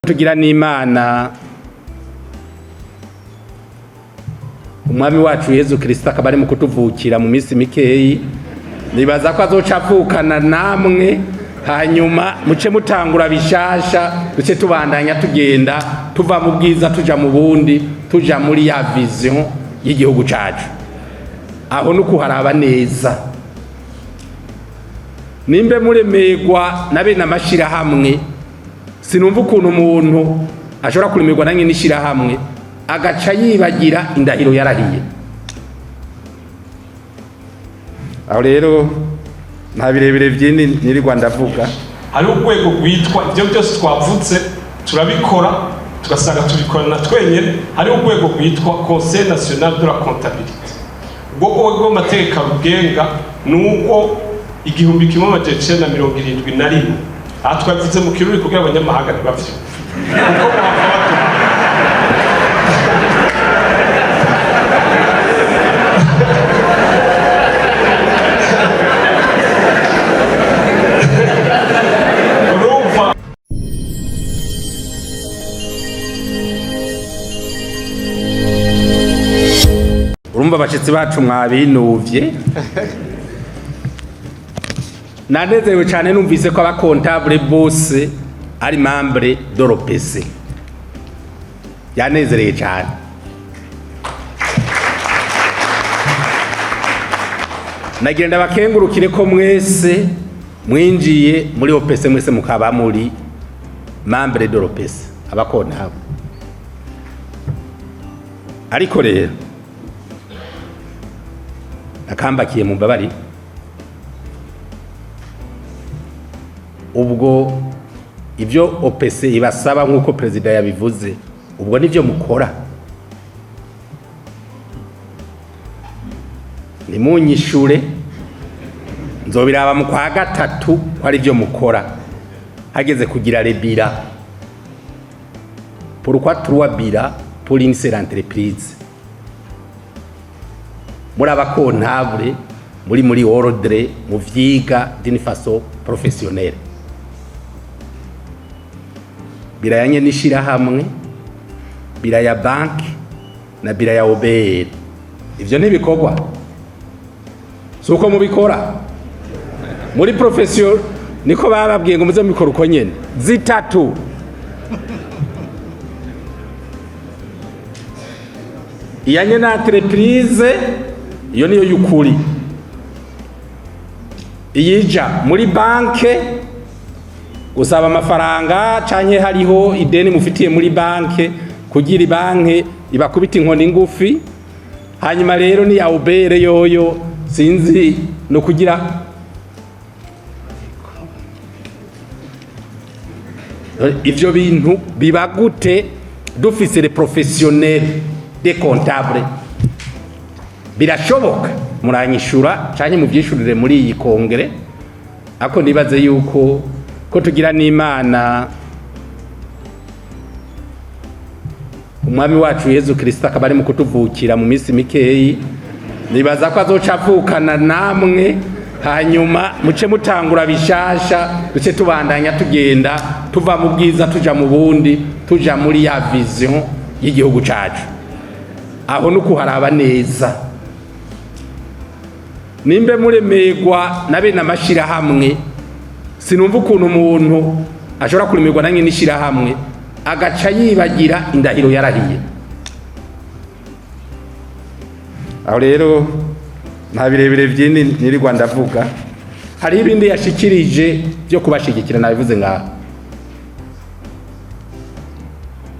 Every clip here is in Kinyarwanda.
tugira n'Imana umwami wacu Yesu Kristo akaba ari mu kutuvukira mu minsi mikeyi, nibaza ko azoca avukana namwe hanyuma muce mutangura bishasha duce tubandanya tugenda tuva mu bwiza tuja mu bundi tuja muri ya vision y'igihugu cacu. Aho nuko haraba neza nimbe muremegwa na bene amashirahamwe, sinumva ukuntu umuntu ashobora kuremerwa nange n'ishirahamwe agaca yibagira indahiro yarahiye. Aho rero nta birebire vyindi nirirwa ndavuga. Hari urwego rwitwa ibyo byose twavutse turabikora tugasanga tubikorana twenyene. Hari urwego rwitwa Conseil National de la Comptabilité. Ubwo rw'amategeko rugenga nuko 1971 aha twavuze mu kiruri kugira abanyamahanga ntibavye urumva abashitsi bacu mwabinuvye. Nanezerewe cyane numvise ko abakontable bose ari membre de l'OPC. Yanezereye cyane. Nagenda bakengurukire ko mwese mwinjiye muri OPC, mwese mukaba muri membre de l'OPC abakontable. Ariko rero akambakiye mu babari ubwo ibyo OPC ibasaba nk'uko perezida yabivuze, ubwo nivyo mukora. Nimunyishure nzobiraba mu kwa gatatu ko ari byo mukora. Hageze kugira rebira pourquoi 3 bira pour une seule entreprise. Muri abakontable muri ordre mu vyiga d'une façon professionnelle. Birayanye n'ishirahamwe, biraya banki na biraya OBR. Ivyo ntibikorwa suko mubikora muri profession, niko bababwiye ngo muze mubikora uko nyene zitatu. Iyanye na entreprise iyo niyo yukuri. Iyija muri banke usaba amafaranga canke hariho ideni mufitiye muri banke kugira banke ibakubita inkoni ngufi. Hanyuma rero ni ya ubere yoyo sinzi no kugira ivyo bintu bibagute dufise les professionnels des comptables. Birashoboka muranyishura canke muvyishurire muri iyi kongere. Ako nibaze yuko ko tugira n'Imana umwami wacu Yesu Kristo akaba ari mu kutuvukira mu minsi mikeyi, nibaza ko azoca avukana namwe hanyuma muce mutangura bishasha duce tubandanya tugenda tuva mu bwiza tuja mu bundi tuja muri ya vision y'igihugu cacu. Aho nuko haraba neza nimbe muremegwa na bene amashirahamwe, sinumva ukuntu umuntu ashobora kuremerwa nange n'ishirahamwe agaca yibagira indahiro yarahiye. Aho rero nta birebire vyindi nirirwa ndavuga. Hari ibindi yashikirije byo kubashigikira nabivuze ngaho.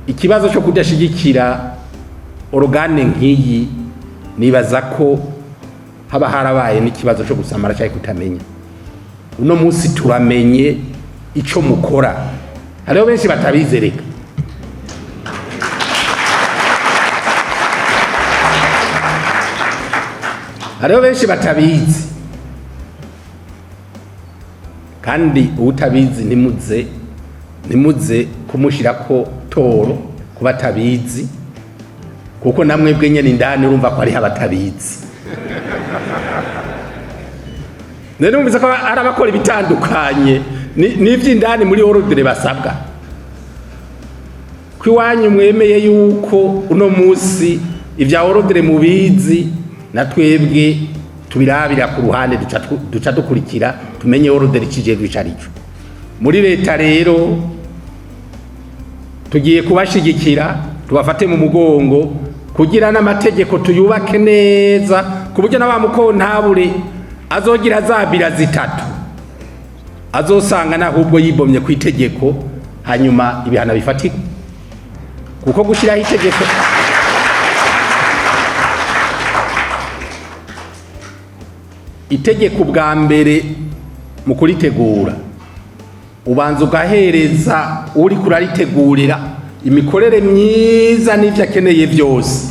Ikibazo cyo kudashigikira organe nk'iyi nibaza ko haba harabaye n'ikibazo cyo gusamara cyangwa kutamenya. Uno munsi turamenye ico mukora. Hariho benshi batabizereka. Hariho benshi batabizi. Kandi utabizi nimuze kumushirako toro kuba tabizi, kuko namwe bwenye n'indani urumva ko ari abatabizi. None umvise ko arabakora ibitandukanye n'ivy'indani muri ordre basabwa. ko iwanyu mwemeye yuko uno munsi ibya ordre mubizi na twebwe tubirabira ku ruhande duca dukurikira tumenye ordre ikijejwe icarico. Muri leta rero tugiye kubashigikira tubafate mu mugongo kugira n'amategeko tuyubake neza ku buryo n'abamukontabure azogira zabira zitatu azosanga nahubwo yibomye ku itegeko hanyuma ibihano bifatika kuko gushiraho itegeko itegeko bwa mbere mu kuritegura ubanza ugahereza uri kuraritegurira imikorere myiza n'ivyo akeneye byose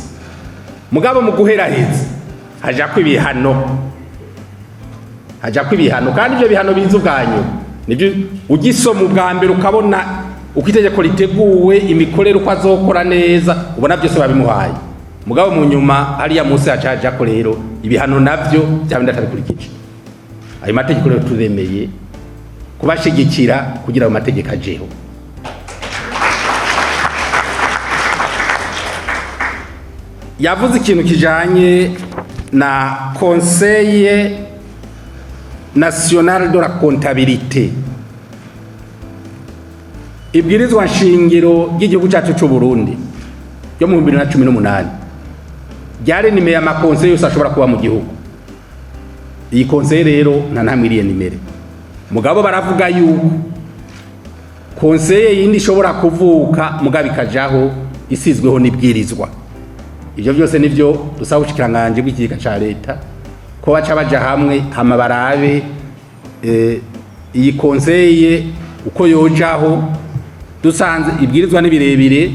mugabo mu guheraheza haja kwibihano kandi ivyo bihano biza ubwanyu nivyo ugisoma ubwa mbere ukabona uko itegeko riteguwe imikorere uko azokora neza ubona byose babimuhaye mugabo mu nyuma hariya munsi hacaja ko rero ibihano navyo byabindi atarikurikije. Ayo mategeko rero turemeye kubashigikira kugira ayo mategeko ajeho. Yavuze ikintu kijanye na Conseil National de la Comptabilité. Ibwirizwa nshingiro ry'igihugu cyacu cy'u Burundi yo mu 2018 ryari nimero ya makonseye yose ashobora kuba mu gihugu. Iyi conseil rero nta ntamwiriye nimero. Mugabo baravuga yuko conseil yindi ishobora kuvuka mugabo ikajaho isizweho nibwirizwa. Ivyo byose nivyo dusaba ubushikiranganje bw'ikigega ca leta ko baca baja hamwe hama barabe iyi conseil uko yojaho dusanze ibwirizwa nibirebire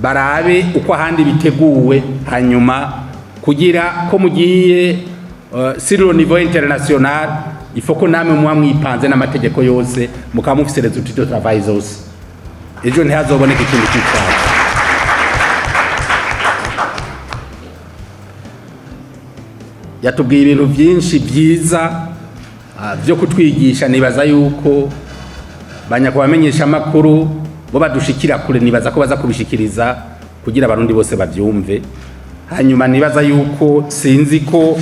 barabe uko ahandi biteguwe hanyuma kugira ko mugiye sur le niveau international il faut ko namwe muba mwipanze n'amategeko yose mukaba mufise resultat de travail zose ejo ntihazoboneka ikintu cyitwaye. Yatubwiye ibintu byinshi byiza byo kutwigisha nibaza yuko banyakubamenyesha amakuru bo badushikira kure nibaza ko baza kubishikiriza kugira abarundi bose bavyumve. Hanyuma nibaza yuko sinzi ko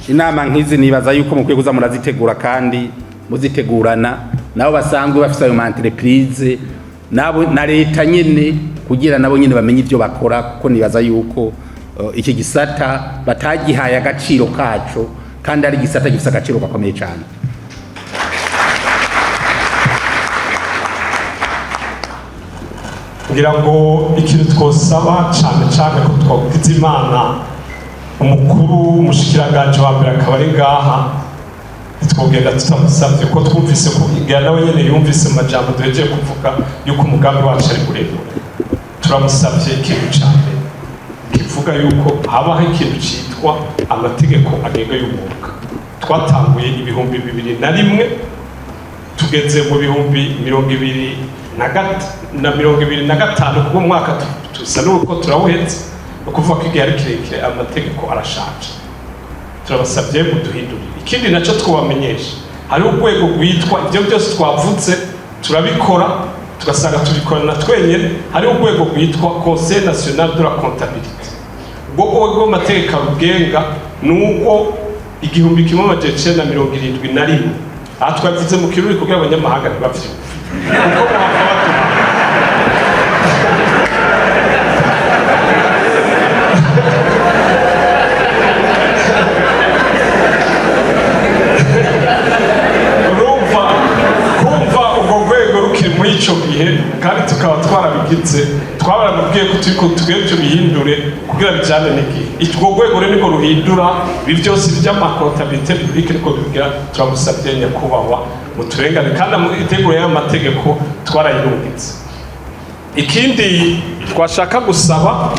inama nkizi nibaza yuko mukwiye kuza murazitegura kandi muzitegurana nabo basanzwe bafite ayo entreprise nabo na leta nyene kugira nabo nyene bamenye ivyo bakora kuko nibaza yuko iki gisata batagihaye agaciro kaco kandi ari gisata gifite agaciro gakomeye cyane. kugira ngo ikintu twosaba cyane ko twagize Imana umukuru umushikiranganje wa mbere akaba ari ngaha twogenda tutamusavye ko twumvise ko igihe nawe nyene yumvise amajambo duhejeje kuvuga yuko umugambi wacu ari kurebura. Turamusavye ikintu cyane kivuga yuko habaho ikintu cyitwa amategeko agenga y'umwuga. Twatanguye 2001 tugeze mu 2025 kuko mwaka tusa nuko turawuhetse ukuvuga ko igihe ari kirekire amategeko arashaje. Turabasabye muduhindurire. Ikindi naco twabamenyesha hari urwego rwitwa ibyo byose twavutse turabikora tugasanga tubikorana twenyene. Hari urwego rwitwa Conseil National de la Comptabilité. Ubwo rw'amategeko rugenga nuko 1971 aha twavuze mu kiruri kugira abanyamahanga ntibavye muri ico gihe kandi tukaba twarabigize twabaramubwiye ko turiko tugeje bihindure kugira bijane niki irwo rwego rero niko ruhindura ibi byose by'amakontabilité publique niko bigira. Turamusabye nyakubahwa muturengane kandi iteguro y'amategeko twarayirungitse. Ikindi twashaka gusaba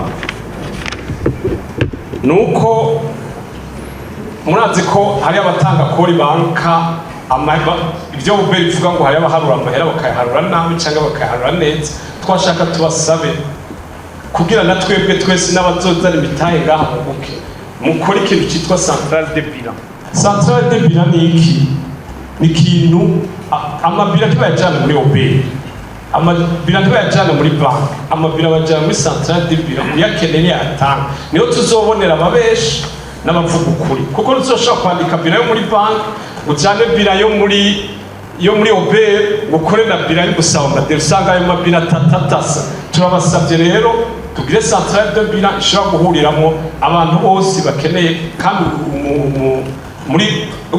nuko murazi ko hari abatanga kori banka ibyo bube bivuga ngo hari abaharura amahera bakayaharura nabi cyangwa bakayaharura neza. Twashaka tubasabe kugira na twebwe twese n'abazozana imitahe ngaha mu buke mukora ikintu cyitwa centrale de bilan. Centrale de bilan ni iki? Ni ikintu amabira ntibayajyana muri oberi amabira ntibayajyana muri banki, amabira bajyana muri centrale de biro, uyakeneye yatanga. Niyo tuzobonera ababeshi n'abavuga ukuri, kuko tuzoshobora kwandika bira yo muri banki, ujyane bira yo muri obere, ukore na bira yo gusaba amadeni, usanga ayo mabira atatasa. Turabasabye rero tugire centrale de biro ishobora guhuriramo abantu bose bakeneye, kandi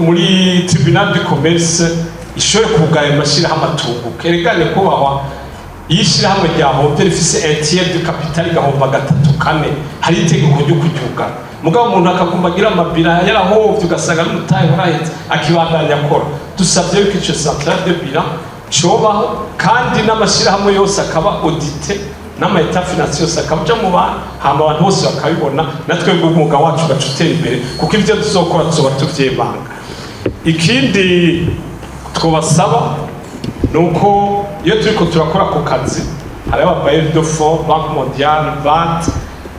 muri tribunal de commerce ishobore kugaya amashyirahamwe atunguka. Eregane kubahwa iyo ishyirahamwe ryahombye rifise entier de capital igahomba 3-4, hari itegeko ryo kuryugana. Mugabo umuntu akagomba agira amabira yarahovye, ugasanga n'umutahe warahetse akibandanya akora. Dusabye yuko ico centrale de biro cobaho, kandi n'amashyirahamwe yose akaba audité, n'ama-état financier yose akaja mu bantu, hama abantu bose bakabibona, natwe umwuga wacu ugacutera imbere, kuko ivyo tuzokora tuzoba tuvyemanga. Ikindi twobasaba nuko iyo turiko turakora ku kazi, hari ababayeri de fonds, Banque Mondiale, BAD,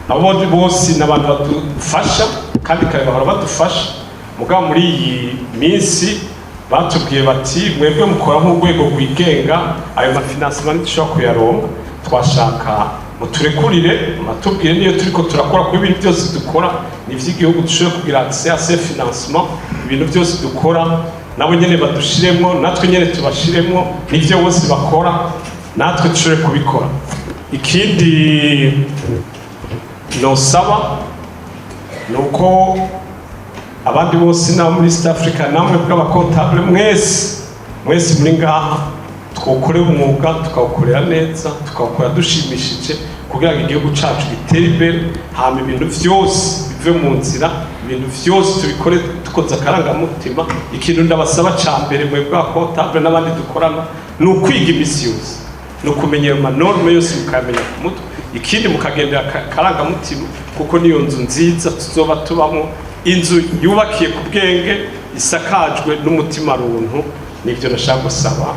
abo bose n'abantu badufasha kandi kare bahora badufasha. Mugabo muri iyi minsi batubwiye bati mwebwe mukora nk'urwego rwigenga, ayo mafinancement dushobora kuyaronka, twashaka muturekurire matubwire niyo turiko turakora ku ibintu byose dukora n'ivy'igihugu dushobora kugira accès à ces financements, ibintu byose dukora nabo nyene badushiremo, natwe nyene tubashiremo, n'ivyo bose bakora natwe dushobore kubikora. Ikindi nosaba nuko abandi bose nabo muri East Africa, namwe bw'abakontable mwese muri ngaha, twokore umwuga tukawukorera neza, tukawukora dushimishije, kugira ngo igihugu cacu gitere imbere, hama ibintu vyose bive mu nzira, ibintu vyose tubikore dukoze akarangamutima. Ikintu ndabasaba ca mbere mwebwe abakontable n'abandi dukorana, ni ukwiga imisi yose, ni ukumenya ayo manorme yose mukamenya ku mutwe. Ikindi mukagendera akarangamutima, kuko niyo nzu nziza tuzoba tubamo, inzu yubakiye ku bwenge, isakajwe n'umutima runtu. Nivyo nashaka gusaba.